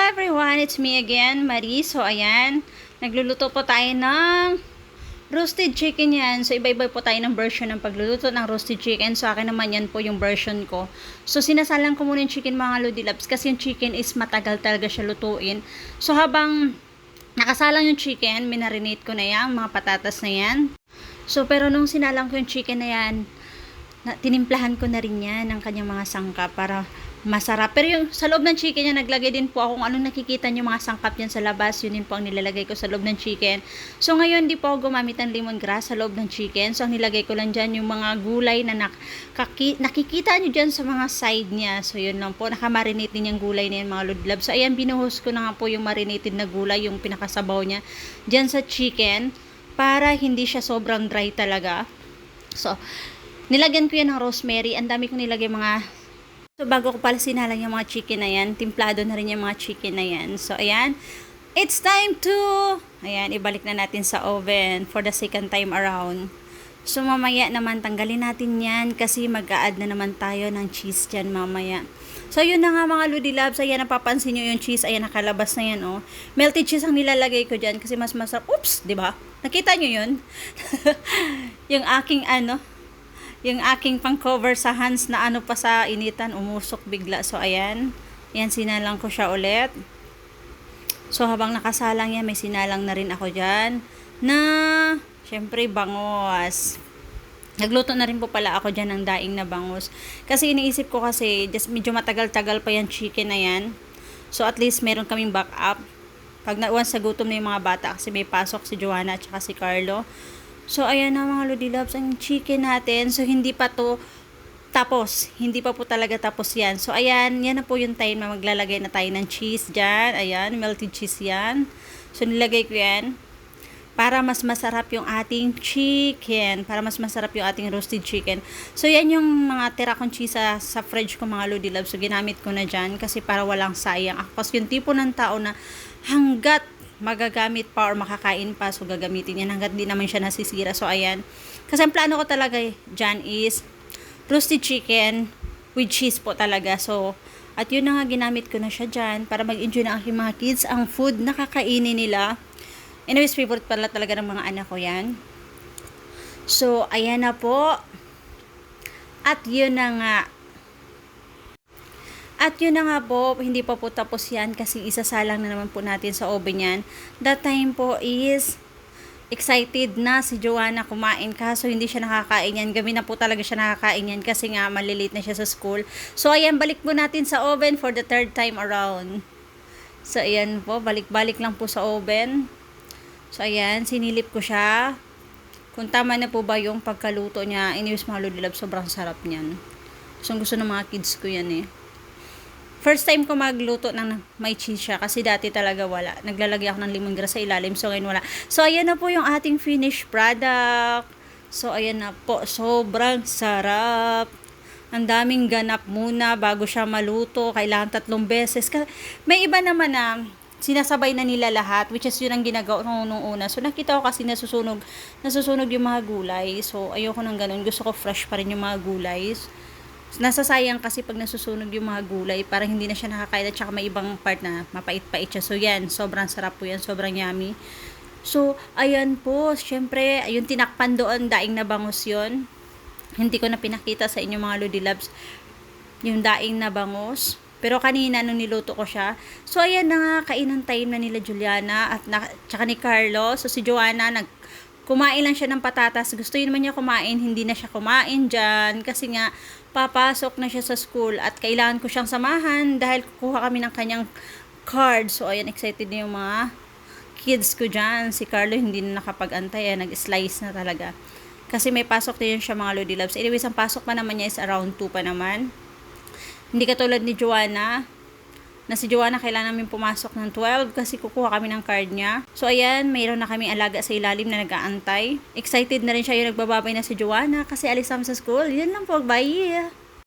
everyone! It's me again, Marie. So, ayan. Nagluluto po tayo ng roasted chicken yan. So, iba-iba po tayo ng version ng pagluluto ng roasted chicken. So, akin naman yan po yung version ko. So, sinasalang ko muna yung chicken mga Lodi Loves kasi yung chicken is matagal talaga siya lutuin. So, habang nakasalang yung chicken, minarinate ko na yan, mga patatas na yan. So, pero nung sinalang ko yung chicken na yan, tinimplahan ko na rin yan ng kanyang mga sangkap para masarap. Pero yung sa loob ng chicken niya, naglagay din po ako kung anong nakikita niyo mga sangkap yan sa labas. Yun din po ang nilalagay ko sa loob ng chicken. So ngayon, di po ako gumamit ng lemongrass sa loob ng chicken. So ang nilagay ko lang dyan yung mga gulay na nakikita niyo dyan sa mga side niya. So yun lang po, nakamarinate din yung gulay na yan mga Lodi Loves. So ayan, binuhos ko na nga po yung marinated na gulay, yung pinakasabaw niya dyan sa chicken para hindi siya sobrang dry talaga. So nilagyan ko yan ng rosemary. Ang dami kong nilagay mga... So, bago ko pala sinalang yung mga chicken na yan, timplado na rin yung mga chicken na yan. So, ayan. It's time to... Ayan, ibalik na natin sa oven for the second time around. So, mamaya naman, tanggalin natin yan kasi mag-a-add na naman tayo ng cheese dyan mamaya. So, yun na nga mga Lodi Loves. Ayan, napapansin nyo yung cheese. Ayan, nakalabas na yan, oh. Melted cheese ang nilalagay ko dyan kasi mas masarap. Oops! Diba? Nakita nyo yun? Yung aking yung aking pang-cover sa hands na ano pa sa initan, umusok bigla. So, ayan. Ayan, sinalang ko siya ulit. So, habang nakasalang yan, may sinalang na rin ako dyan na, syempre, bangos. Nagluto na rin po pala ako dyan ng daing na bangos. Kasi iniisip ko kasi, just medyo matagal-tagal pa yung chicken na yan. So, at least meron kaming backup. Pag once sa gutom na yung mga bata, kasi may pasok si Joanna at saka si Carlo. So, ayan na mga Lodi Loves, ang chicken natin. So, hindi pa to tapos. Hindi pa po talaga tapos yan. So, ayan, yan na po yung time na maglalagay na tayo ng cheese dyan. Ayan, melted cheese yan. So, nilagay ko yan para mas masarap yung ating chicken. Para mas masarap yung ating roasted chicken. So, yan yung mga tira kong cheese sa fridge ko mga Lodi Loves. So, ginamit ko na dyan kasi para walang sayang. Kasi yung tipo ng tao na hanggat magagamit pa or makakain pa, so gagamitin yan hanggat di naman siya nasisira. So ayan, kasi ang plano ko talaga dyan is roasted chicken with cheese po talaga. So at yun na nga, ginamit ko na siya dyan para mag-enjoy na aking mga kids ang food na kakainin nila. Anyways, favorite pala talaga ng mga anak ko yan. So ayan na po, at yun na nga. At yun na nga po, hindi pa po tapos yan kasi isasalang na naman po natin sa oven yan. That time po is excited na si Joanna kumain, kaso hindi siya nakakain yan. Gabi na po talaga siya nakakain yan kasi nga malilate na siya sa school. So ayan, balik po natin sa oven for the third time around. So ayan po, balik-balik lang po sa oven. So ayan, sinilip ko siya. Kung tama na po ba yung pagkaluto niya. Anyways mga Lodi Loves, sobrang sarap niyan. Gusto ng mga kids ko yan eh. First time ko magluto ng may cheese siya kasi dati talaga wala. Naglalagay ako ng lemongrass sa ilalim, so ngayon wala. So ayan na po yung ating finished product. So ayan na po, sobrang sarap. Ang daming ganap muna bago siya maluto. Kailangan 3 beses. May iba naman na sinasabay na nila lahat, which is yun ang ginagawa nung una. So nakita ko kasi nasusunog yung mga gulay. So ayoko nang ganun. Gusto ko fresh pa rin yung mga gulay. Nasasayang kasi pag nasusunog yung mga gulay, parang hindi na siya nakakain at saka may ibang part na mapait-pait siya. So yan, sobrang sarap po yan, sobrang yummy. So ayan po, syempre, yung tinakpan doon, daing na bangus yun. Hindi ko na pinakita sa inyo mga Lodi Loves yung daing na bangus. Pero kanina nung niluto ko siya. So ayan na nga, kainan time na nila Juliana at tsaka ni Carlo. So si Joanna kumain lang siya ng patatas. Gusto yun naman niya kumain, hindi na siya kumain dyan. Kasi nga, papasok na siya sa school at kailangan ko siyang samahan dahil kukuha kami ng kanyang card. So, ayan, excited na yung mga kids ko dyan. Si Carlo hindi na nakapag-antay. Nag-slice na talaga. Kasi may pasok din siya mga Lodi Loves. Anyways, ang pasok pa naman niya is around 2 pa naman. Hindi katulad ni Joanna. Na si Joanna kailangan namin pumasok ng 12 kasi kukuha kami ng card niya. So ayan, mayroon na kami alaga sa ilalim na nag-aantay. Excited na rin siya yung nagbababay na si Joanna kasi alis namin sa school. Yan lang po, bye!